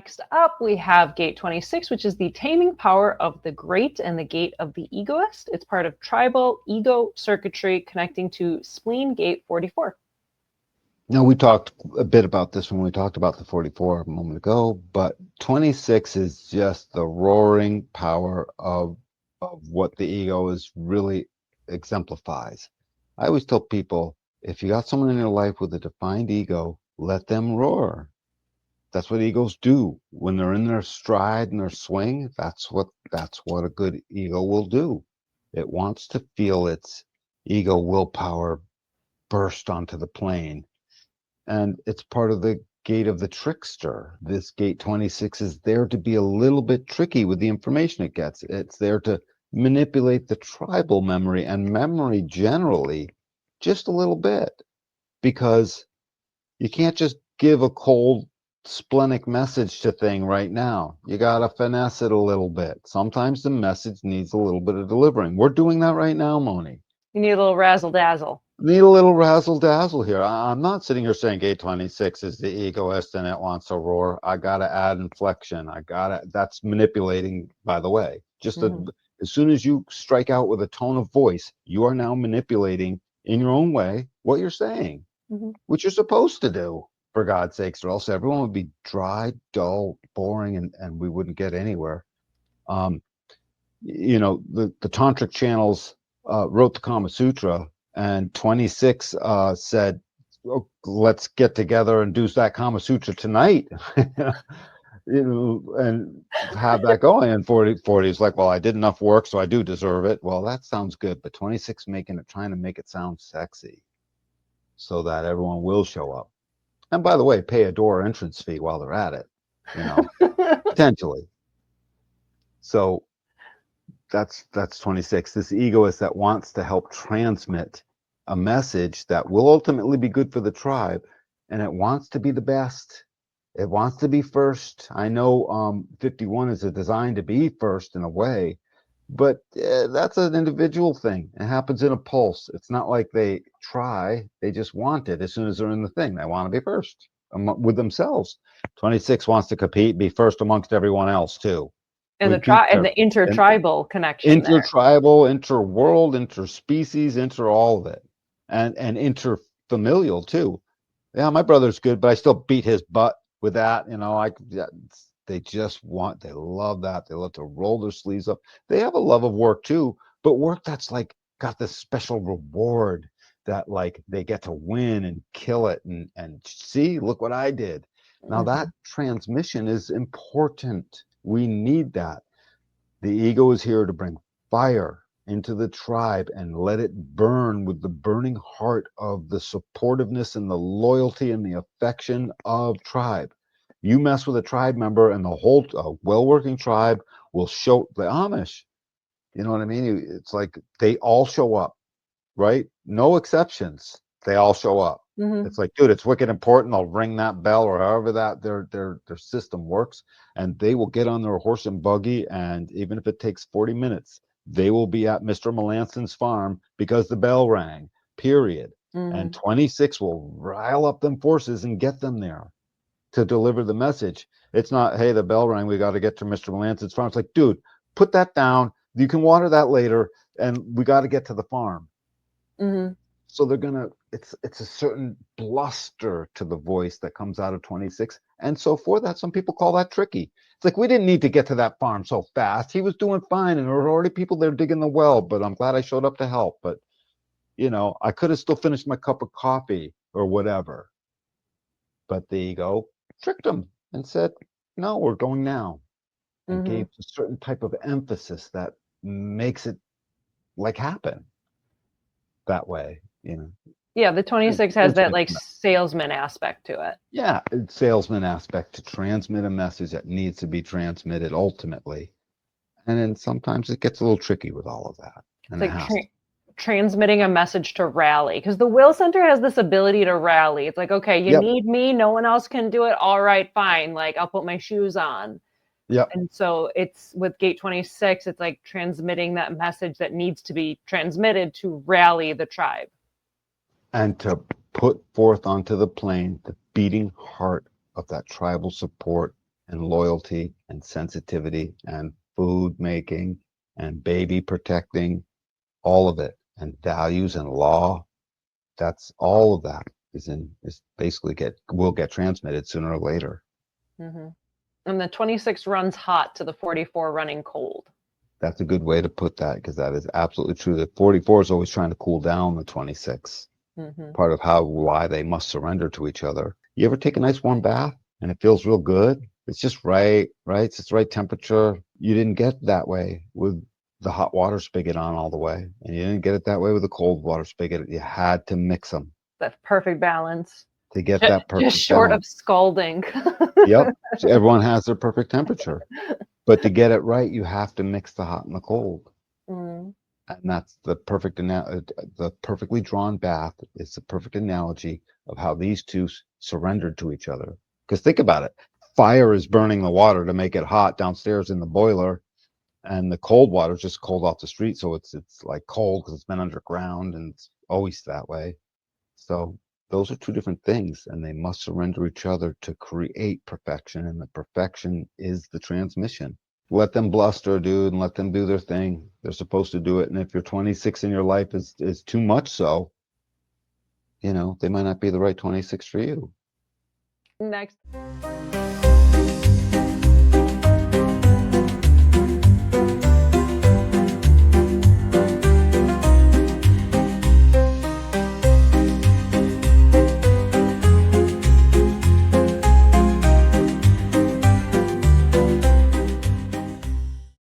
Next up, we have gate 26, which is the taming power of the great and the gate of the egoist. It's part of tribal ego circuitry connecting to spleen gate 44. Now, we talked a bit about this when we talked about the 44 a moment ago, but 26 is just the roaring power of what the ego is really exemplifies. I always tell people, if you got someone in your life with a defined ego, let them roar. That's what egos do. When they're in their stride and their swing, that's what a good ego will do. It wants to feel its ego willpower burst onto the plane. And it's part of the gate of the trickster. This gate 26 is there to be a little bit tricky with the information it gets. It's there to manipulate the tribal memory and memory generally just a little bit, because you can't just give a cold splenic message to thing right now. You got to finesse it a little bit. Sometimes the message needs a little bit of delivering. We're doing that right now, Moni. You need a little razzle dazzle. Need a little razzle dazzle here. I'm not sitting here saying gate 26 is the egoist and it wants to roar. I got to add inflection. That's manipulating, by the way. Just as soon as you strike out with a tone of voice, you are now manipulating in your own way what you're saying, which you're supposed to do, for God's sakes, or else everyone would be dry, dull, boring, and we wouldn't get anywhere. The Tantric channels wrote the Kama Sutra, and 26 said, oh, let's get together and do that Kama Sutra tonight, and have that going. And 40 is like, well, I did enough work, so I do deserve it. Well, that sounds good, but 26 trying to make it sound sexy so that everyone will show up. And by the way, pay a door entrance fee while they're at it, potentially. So that's 26. This egoist that wants to help transmit a message that will ultimately be good for the tribe, and it wants to be the best. It wants to be first. I know 51 is designed to be first in a way, but that's an individual thing. It happens in a pulse. It's not like they try. They just want it as soon as they're in the thing. They want to be first with themselves. 26 wants to compete, be first amongst everyone else too. And the intertribal connection. Intertribal, interworld, interspecies, all of it. And interfamilial too. Yeah, my brother's good, but I still beat his butt with that. They love that. They love to roll their sleeves up. They have a love of work too, but work that's like got this special reward that like they get to win and kill it and see, look what I did. Now that transmission is important. We need that. The ego is here to bring fire into the tribe and let it burn with the burning heart of the supportiveness and the loyalty and the affection of tribe. You mess with a tribe member and the whole well-working tribe will show the Amish. You know what I mean? It's like they all show up, right? No exceptions. They all show up. It's like, dude, it's wicked important. I'll ring that bell or however that their system works, and they will get on their horse and buggy, and even if it takes 40 minutes, they will be at Mr. Melanson's farm because the bell rang, period. And 26 will rile up them forces and get them there to deliver the message. It's not, hey, the bell rang, we got to get to Mr. Melanson's farm. It's like, dude, put that down. You can water that later, and we got to get to the farm. So they're gonna, it's a certain bluster to the voice that comes out of 26. And so for that, some people call that tricky. It's like, we didn't need to get to that farm so fast. He was doing fine, and there were already people there digging the well, but I'm glad I showed up to help. But, I could have still finished my cup of coffee or whatever. But the ego tricked him and said, no, we're going now. And gave a certain type of emphasis that makes it like happen that way. Yeah, the 26 has that like salesman aspect to it. Yeah, salesman aspect to transmit a message that needs to be transmitted ultimately. And then sometimes it gets a little tricky with all of that. And it's like transmitting a message to rally, because the will center has this ability to rally. It's like, okay, you need me, no one else can do it. All right, fine. Like, I'll put my shoes on. Yeah. And so it's with gate 26, it's like transmitting that message that needs to be transmitted to rally the tribe. And to put forth onto the plane the beating heart of that tribal support and loyalty and sensitivity and food making and baby protecting, all of it, and values and law. That's all of that is basically will get transmitted sooner or later. Mm-hmm. And the 26 runs hot to the 44 running cold. That's a good way to put that, because that is absolutely true. The 44 is always trying to cool down the 26. Mm-hmm. Part of why they must surrender to each other. You ever take a nice warm bath and it feels real good? It's just right? It's just the right temperature. You didn't get that way with the hot water spigot on all the way, and you didn't get it that way with the cold water spigot. You had to mix them That perfect balance. to get that Just perfect short of balance. scalding. Yep. So everyone has their perfect temperature. But to get it right, you have to mix the hot and the cold. Mm. And that's the the perfectly drawn bath is the perfect analogy of how these two surrendered to each other. Because think about it, fire is burning the water to make it hot downstairs in the boiler, and the cold water is just cold off the street, so it's like cold because it's been underground, and it's always that way. So those are two different things, and they must surrender each other to create perfection, and the perfection is the transmission. Let them bluster, dude, and let them do their thing. They're supposed to do it. And if you're 26 in your life is too much so, they might not be the right 26 for you. Next.